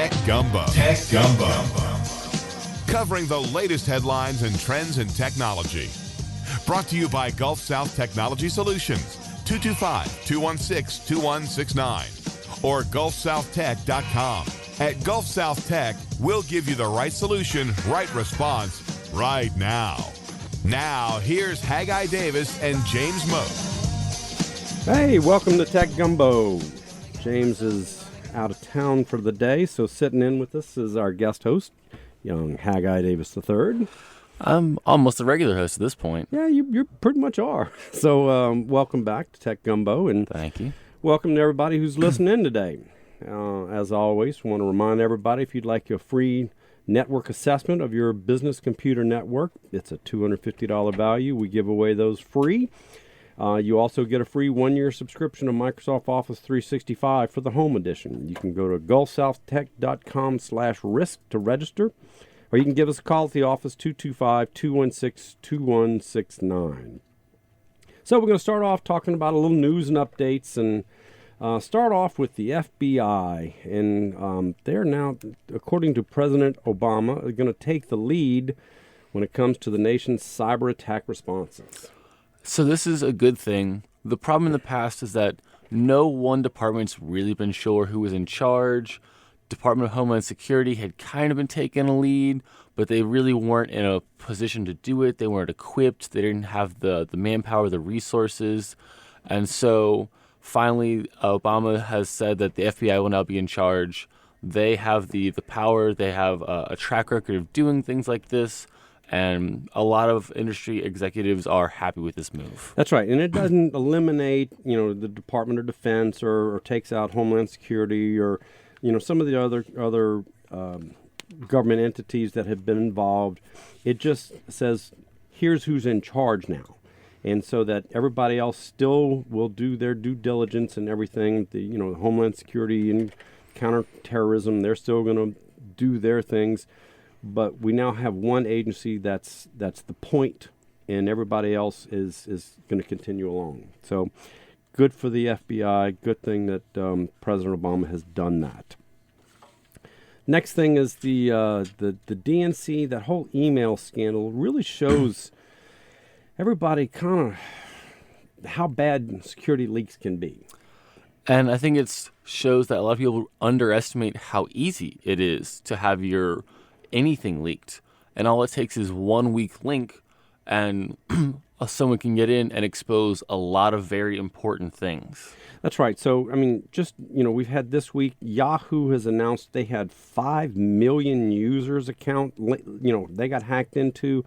Tech Gumbo. Tech Gumbo. Covering the latest headlines and trends in technology. Brought to you by Gulf South Technology Solutions, 225-216-2169 or GulfSouthTech.com. At Gulf South Tech, we'll give you the right solution, right response, right now. Now, here's Haggai Davis and James Moe. Hey, welcome to Tech Gumbo. James is out of town for the day, so sitting in with us is our guest host, young Haggai Davis III. I'm almost a regular host at this point. Yeah, you pretty much are. So welcome back to Tech Gumbo, and Thank you. welcome to everybody who's listening today. As always, want to remind everybody, if you'd like a free network assessment of your business computer network, it's a $250 value. We give away those free. You also get a free 1-year subscription to Microsoft Office 365 for the Home Edition. You can go to gulfsouthtech.com/risk to register, or you can give us a call at the office, 225-216-2169. So we're going to start off talking about a little news and updates, and start off with the FBI. And they're now, according to President Obama, going to take the lead when it comes to the nation's cyber attack responses. So this is a good thing. The problem in the past is that no one department's really been sure who was in charge. Department of Homeland Security had kind of been taking a lead, but they really weren't in a position to do it. They weren't equipped. They didn't have the manpower, the resources. And so finally, Obama has said that the FBI will now be in charge. They have the power. They have a track record of doing things like this. And a lot of industry executives are happy with this move. That's right. And it doesn't eliminate, the Department of Defense or takes out Homeland Security or, some of the other government entities that have been involved. It just says, here's who's in charge now. And so that everybody else still will do their due diligence and everything. The Homeland Security and counterterrorism, they're still going to do their things. But we now have one agency that's the point, and everybody else is going to continue along. So good for the FBI. Good thing that President Obama has done that. Next thing is the DNC. That whole email scandal really shows everybody kind of how bad security leaks can be. And I think it shows that a lot of people underestimate how easy it is to have your anything leaked. And all it takes is one weak link, and someone can get in and expose a lot of very important things. That's right. So, we've had this week, Yahoo has announced they had 5 million users account, they got hacked into.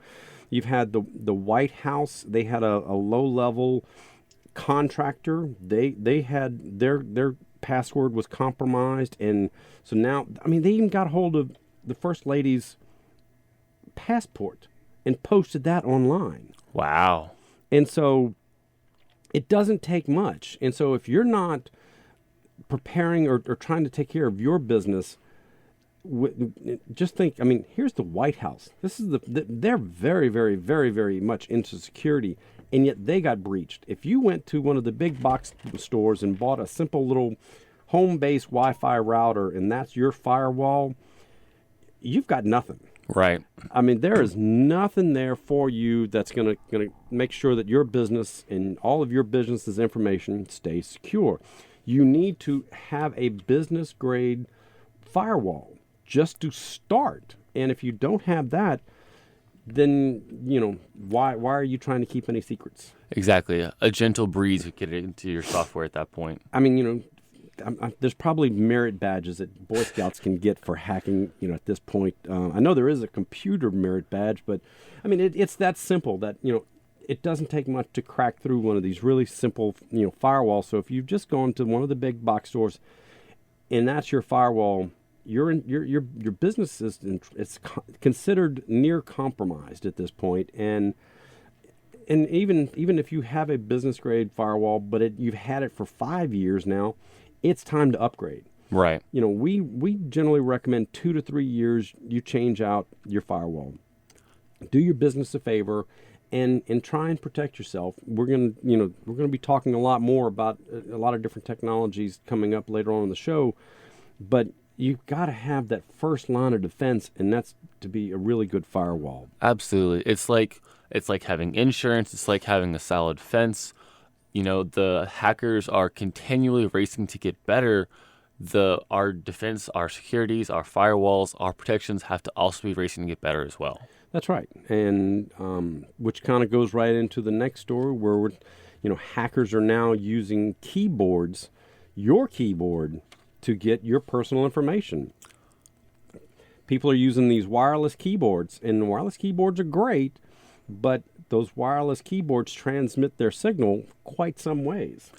You've had the White House. They had a low-level contractor. They had their password was compromised. And so now, they even got hold of the First Lady's passport and posted that online. Wow. And so it doesn't take much. And so if you're not preparing or trying to take care of your business, just think, here's the White House. This is they're very, very, very, very much into security, and yet they got breached. If you went to one of the big box stores and bought a simple little home-based Wi-Fi router and that's your firewall, you've got nothing. Right. There is nothing there for you that's going to make sure that your business and all of your business's information stays secure. You need to have a business-grade firewall just to start. And if you don't have that, then, why are you trying to keep any secrets? Exactly. A gentle breeze would get into your software at that point. There's probably merit badges that Boy Scouts can get for hacking, at this point. I know there is a computer merit badge, but, it's that simple that, it doesn't take much to crack through one of these really simple, firewalls. So if you've just gone to one of the big box stores and that's your firewall, your business it's considered near compromised at this point. And even if you have a business grade firewall, but you've had it for 5 years now, it's time to upgrade. Right. We generally recommend 2 to 3 years you change out your firewall. Do your business a favor and try and protect yourself. We're going to be talking a lot more about a lot of different technologies coming up later on in the show, but you've got to have that first line of defense, and that's to be a really good firewall. Absolutely. It's like having insurance. It's like having a solid fence. The hackers are continually racing to get better. Our defense, our securities, our firewalls, our protections have to also be racing to get better as well. That's right, and which kind of goes right into the next story where hackers are now using keyboards, your keyboard, to get your personal information. People are using these wireless keyboards, and wireless keyboards are great, but those wireless keyboards transmit their signal quite some ways.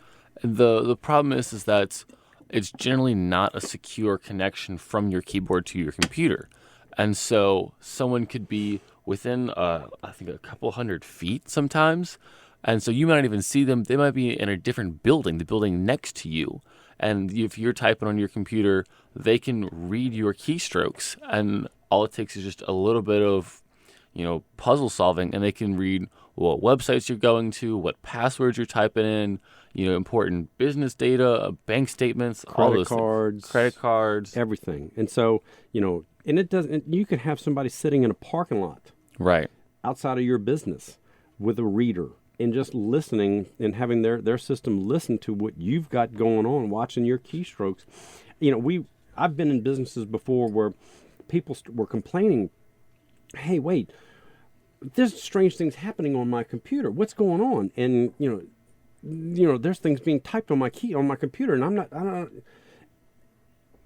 The problem is that it's generally not a secure connection from your keyboard to your computer. And so someone could be within, I think, a couple hundred feet sometimes. And so you might not even see them. They might be in a different building, the building next to you. And if you're typing on your computer, they can read your keystrokes. And all it takes is just a little bit of, puzzle solving, and they can read what websites you're going to, what passwords you're typing in, important business data, bank statements, all those things. Credit cards, everything. And so, and it doesn't. You could have somebody sitting in a parking lot, right, outside of your business, with a reader and just listening and having their system listen to what you've got going on, watching your keystrokes. I've been in businesses before where people were complaining, "Hey, wait, there's strange things happening on my computer. What's going on?" And there's things being typed on my computer, and I don't.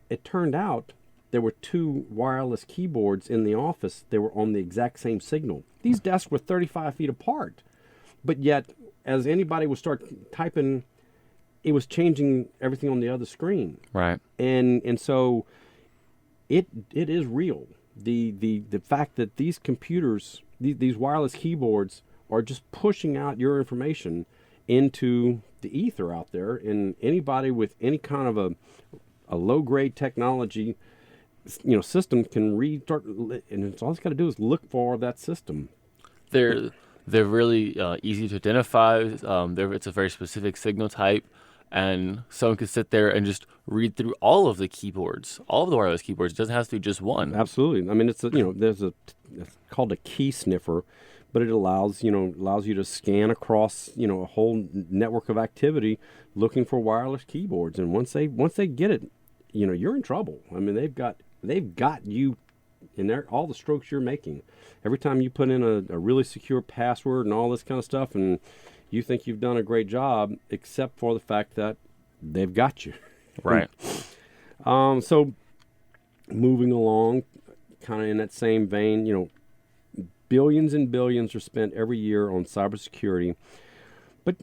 It turned out there were two wireless keyboards in the office. They were on the exact same signal. These desks were 35 feet apart, but yet, as anybody would start typing, it was changing everything on the other screen. Right. And so, it is real. The fact that these computers, these wireless keyboards, are just pushing out your information into the ether out there, and anybody with any kind of a low-grade technology, system can restart, and it's all it's got to do is look for that system. They're really easy to identify. It's a very specific signal type, and someone could sit there and just read through all of the keyboards, all of the wireless keyboards. It doesn't have to be just one. Absolutely. I mean, it's it's called a key sniffer, but it allows you to scan across a whole network of activity looking for wireless keyboards. And once they get it, you're in trouble. I mean, they've got you in there, all the strokes you're making. Every time you put in a really secure password and all this kind of stuff, and you think you've done a great job, except for the fact that they've got you. Right. So moving along, kind of in that same vein, billions and billions are spent every year on cybersecurity, but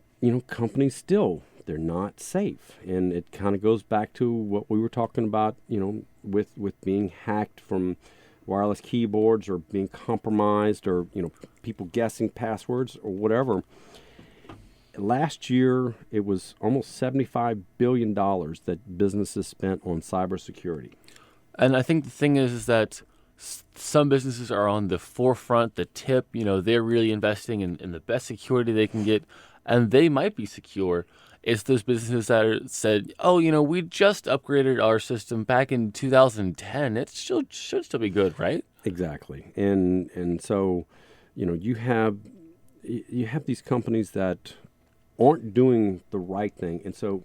companies still, they're not safe, and it kind of goes back to what we were talking about, with being hacked from wireless keyboards, or being compromised, or people guessing passwords or whatever. Last year, it was almost $75 billion that businesses spent on cybersecurity. And I think the thing is that some businesses are on the forefront, the tip. They're really investing in the best security they can get, and they might be secure. It's those businesses that said, "Oh, we just upgraded our system back in 2010. It should still be good, right?" Exactly. And so, you have these companies that aren't doing the right thing, and so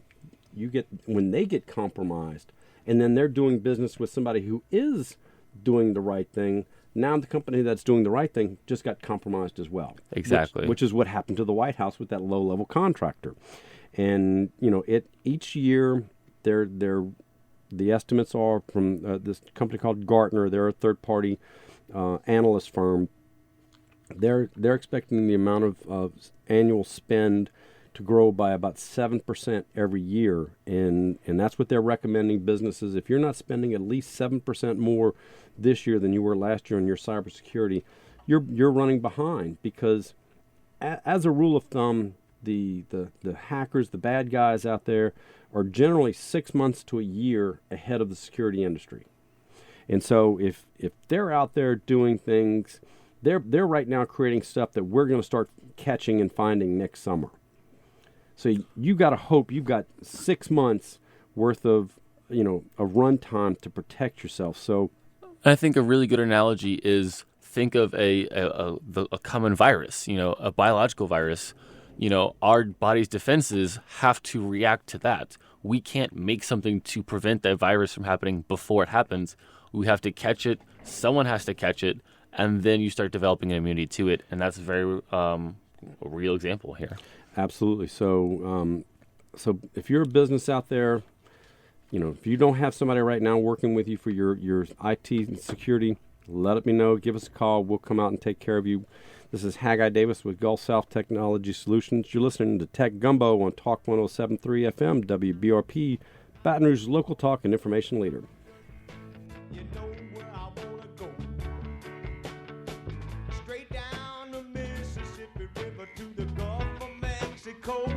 when they get compromised, and then they're doing business with somebody who is doing the right thing. Now the company that's doing the right thing just got compromised as well. Exactly. Which is what happened to the White House with that low-level contractor. And each year, the estimates are from this company called Gartner. They're a third-party analyst firm. They're expecting the amount of annual spend to grow by about 7% every year, and that's what they're recommending businesses. If you're not spending at least 7% more this year than you were last year on your cybersecurity, you're running behind, because as a rule of thumb, the hackers, the bad guys out there, are generally 6 months to a year ahead of the security industry. And so if they're out there doing things, they're right now creating stuff that we're going to start catching and finding next summer. So you got to hope you've got 6 months worth of a runtime to protect yourself. So I think a really good analogy is think of a common virus, a biological virus. Our body's defenses have to react to that. We can't make something to prevent that virus from happening before it happens. We have to catch it. Someone has to catch it, and then you start developing an immunity to it. And that's a very a real example here. Absolutely. So, so if you're a business out there, if you don't have somebody right now working with you for your IT and security, let me know. Give us a call. We'll come out and take care of you. This is Haggai Davis with Gulf South Technology Solutions. You're listening to Tech Gumbo on Talk 107.3 FM, WBRP, Baton Rouge local talk and information leader. You know where I wanna go. Straight down the Mississippi River to the Gulf of Mexico.